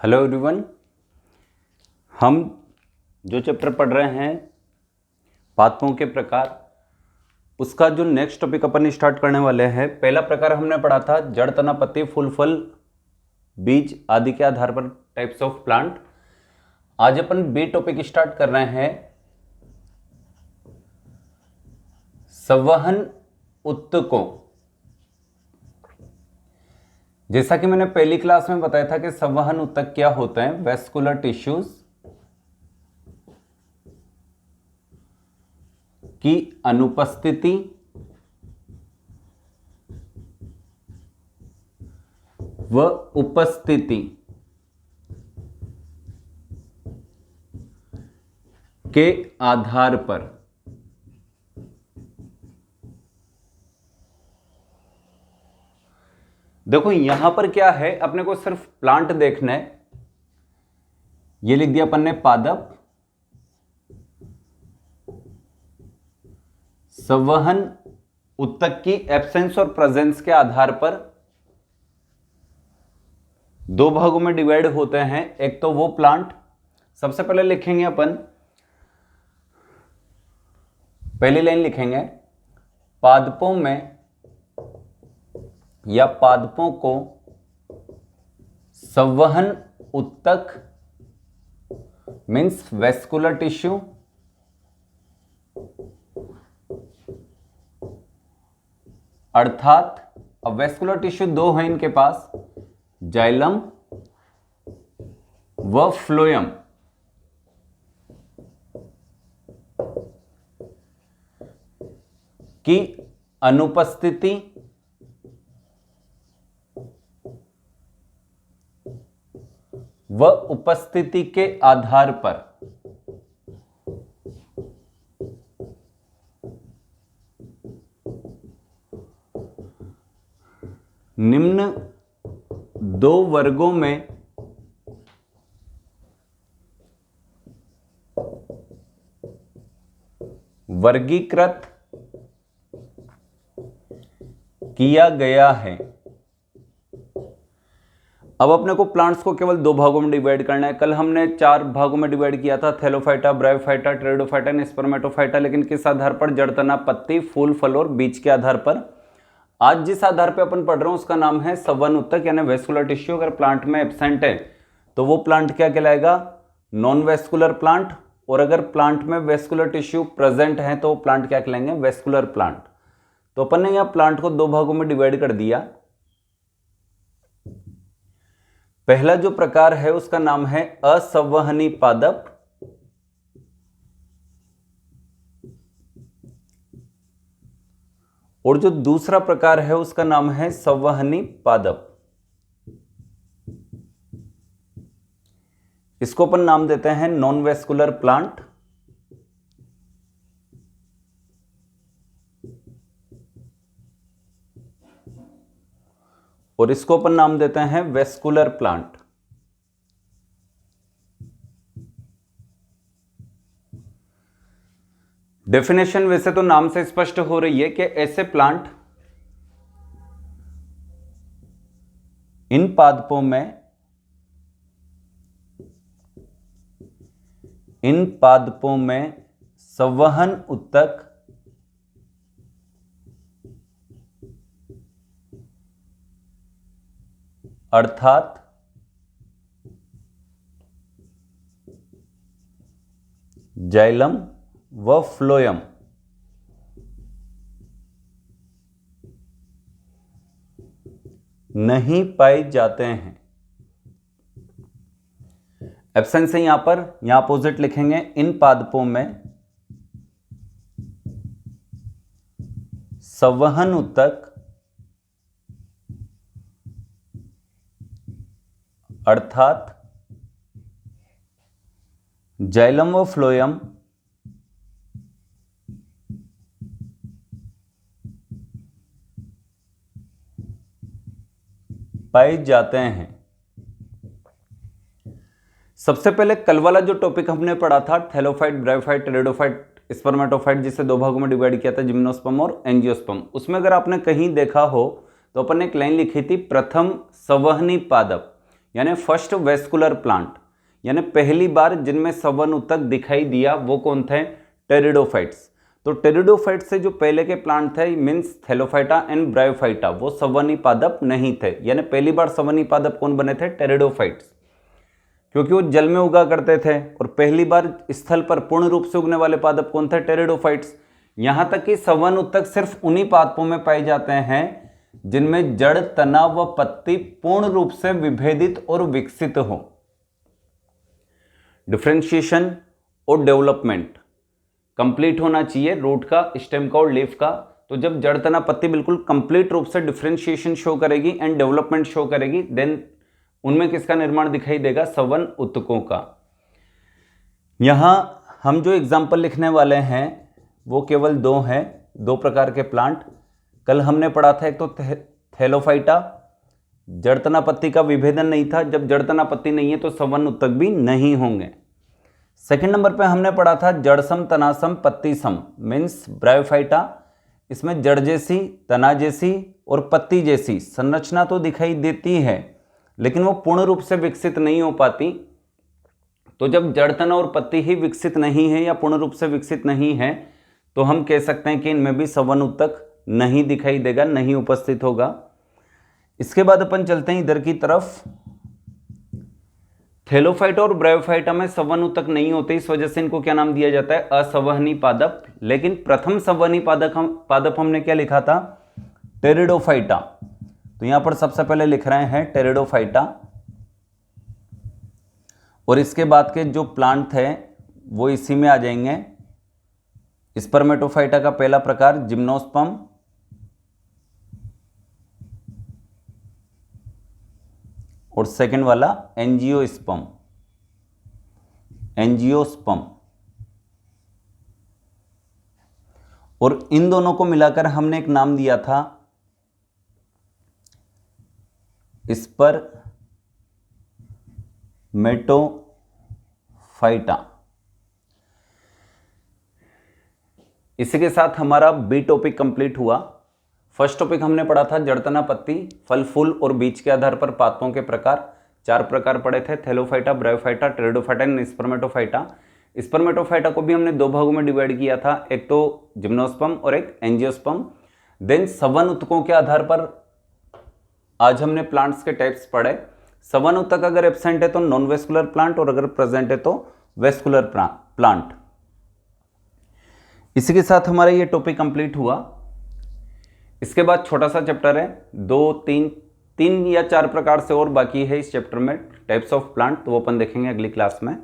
Hello everyone. हम जो chapter पढ़ रहे हैं पादपों के प्रकार, उसका जो नेक्स्ट टॉपिक अपन स्टार्ट करने वाले हैं। पहला प्रकार हमने पढ़ा था जड़, तना, पत्ती, फूल, फल, बीज आदि के आधार पर टाइप्स ऑफ प्लांट। आज अपन बी टॉपिक स्टार्ट कर रहे हैं संवहन उत्तकों। जैसा कि मैंने पहली क्लास में बताया था कि संवहन उत्तक क्या होते हैं, वेस्कुलर टिश्यूज की अनुपस्थिति व उपस्थिति के आधार पर देखो यहां पर क्या है, अपने को सिर्फ प्लांट देखना है। ये लिख दिया अपन ने पादप। संवहन उत्तक की एब्सेंस और प्रेजेंस के आधार पर दो भागों में डिवाइड होते हैं। एक तो वो प्लांट, सबसे पहले लिखेंगे अपन, पहली लाइन लिखेंगे, पादपों में या पादपों को संवहन उत्तक मीन्स वेस्कुलर टिश्यू अर्थात अब वेस्कुलर टिश्यू दो है इनके पास, जाइलम व फ्लोएम, की अनुपस्थिति व उपस्थिति के आधार पर निम्न दो वर्गों में वर्गीकृत किया गया है। अब अपने को प्लांट्स को केवल दो भागों में डिवाइड करना है। कल हमने चार भागों में डिवाइड किया था, Thallophyta, bryophyta, pteridophyta and Spermatophyta. लेकिन किस आधार पर? जड़, तना, पत्ती, फूल, फल और बीज के आधार पर। आज जिस आधार पे अपन पढ़ रहे हैं उसका नाम है संवहन उत्तक यानी वेस्कुलर टिश्यू। अगर प्लांट में एब्सेंट है तो वो प्लांट क्या कहलाएगा? Non vascular plant. और अगर प्लांट में वेस्कुलर टिश्यू प्रेजेंट है तो प्लांट क्या कहलाएंगे? Vascular plant. तो अपन ने यहां प्लांट को दो भागों में डिवाइड कर दिया। पहला जो प्रकार है उसका नाम है असंवहनी पादप, और जो दूसरा प्रकार है उसका नाम है संवहनी पादप। इसको अपन नाम देते हैं नॉन वेस्कुलर प्लांट, और इसको अपन नाम देते हैं वेस्कुलर प्लांट। डेफिनेशन वैसे तो नाम से स्पष्ट हो रही है कि ऐसे प्लांट इन पादपों में संवहन उत्तक अर्थात जाइलम व फ्लोएम नहीं पाए जाते हैं। एब्सेंस है यहां पर, यहां अपोजिट लिखेंगे, इन पादपों में संवहन उत्तक अर्थात जाइलम व फ्लोएम पाए जाते हैं। सबसे पहले कल वाला जो टॉपिक हमने पढ़ा था, थैलोफाइट, ब्रायोफाइट, टेरिडोफाइट, स्पर्मेटोफाइट, जिसे दो भागों में डिवाइड किया था, जिम्नोस्पर्म और एंजियोस्पर्म। उसमें अगर आपने कहीं देखा हो तो अपन ने एक लाइन लिखी थी, प्रथम संवहनी पादप, यानी फर्स्ट वेस्कुलर प्लांट, यानी पहली बार जिनमें सवन ऊतक दिखाई दिया वो कौन थे? टेरिडोफाइट्स। तो टेरिडोफाइट्स से जो पहले के प्लांट थे मीन्स थैलोफाइटा एंड ब्रायोफाइटा, वो सवनी पादप नहीं थे, यानी पहली बार सवनी पादप कौन बने थे? टेरिडोफाइट्स, क्योंकि वो जल में उगा करते थे। और पहली बार स्थल पर पूर्ण रूप से उगने वाले पादप कौन थे? टेरिडोफाइट्स। यहां तक कि सवन ऊतक सिर्फ उन्हीं पादपों में पाए जाते हैं जिनमें जड़, तना व पत्ती पूर्ण रूप से विभेदित और विकसित हो। डिफरेंशिएशन और डेवलपमेंट कंप्लीट होना चाहिए रूट का, स्टेम का और लीफ का। तो जब जड़, तना, पत्ती बिल्कुल कंप्लीट रूप से डिफरेंशिएशन शो करेगी एंड डेवलपमेंट शो करेगी, देन उनमें किसका निर्माण दिखाई देगा? सवन ऊतकों का। यहां हम जो एग्जाम्पल लिखने वाले हैं वो केवल दो हैं, दो प्रकार के प्लांट। कल हमने पढ़ा था एक तो थैलोफाइटा, जड़, तना, पत्ती का विभेदन नहीं था। जब जड़, तना, पत्ती नहीं है तो सवन ऊतक भी नहीं होंगे। सेकंड नंबर पे हमने पढ़ा था जड़सम, तनासम, पत्तीसम मीन्स ब्रायोफाइटा। इसमें जड़ जैसी, तना जैसी और पत्ती जैसी संरचना तो दिखाई देती है लेकिन वो पूर्ण रूप से विकसित नहीं हो पाती। तो जब जड़, तना और पत्ती ही विकसित नहीं है या पूर्ण रूप से विकसित नहीं है तो हम कह सकते हैं कि इनमें भी सवन ऊतक नहीं दिखाई देगा, नहीं उपस्थित होगा। इसके बाद अपन चलते हैं इधर की तरफ। थैलोफाइटा और ब्रायोफाइटा में सवन ऊतक नहीं होते, इस वजह से इनको क्या नाम दिया जाता है? असंवहनी पादप। लेकिन प्रथम संवहनी पादप हमने क्या लिखा था? टेरिडोफाइटा। तो यहां पर सबसे पहले लिख रहे हैं टेरिडोफाइटा। और इसके बाद के जो प्लांट थे वो इसी में आ जाएंगे। स्पर्मेटोफाइटा का पहला प्रकार जिम्नोस्पर्म, और सेकंड वाला एंजियोस्पर्म। और इन दोनों को मिलाकर हमने एक नाम दिया था स्पर्मेटोफाइटा। इसी के साथ हमारा बी टॉपिक कंप्लीट हुआ। फर्स्ट टॉपिक हमने पढ़ा था जड़, तना, पत्ती, फल, फूल और बीज के आधार पर पादपों के प्रकार। 4 प्रकार पढ़े थे, Thallophyta, bryophyta, pteridophyta and Spermatophyta. Spermatophyta को भी हमने 2 भागों में डिवाइड किया था, एक तो जिम्नोस्पर्म और एक एंजियोस्पर्म। देन सवन ऊतकों के आधार पर आज हमने प्लांट्स के टाइप्स पढ़े। सवन ऊतक अगर एब्सेंट है तो नॉन वेस्कुलर प्लांट और अगर प्रेजेंट है तो वेस्कुलर प्लांट। इसी के साथ हमारा ये टॉपिक कंप्लीट हुआ। इसके बाद छोटा सा चैप्टर है, 2, 3 या 4 प्रकार से और बाकी है इस चैप्टर में टाइप्स ऑफ प्लांट, तो वो अपन देखेंगे अगली क्लास में।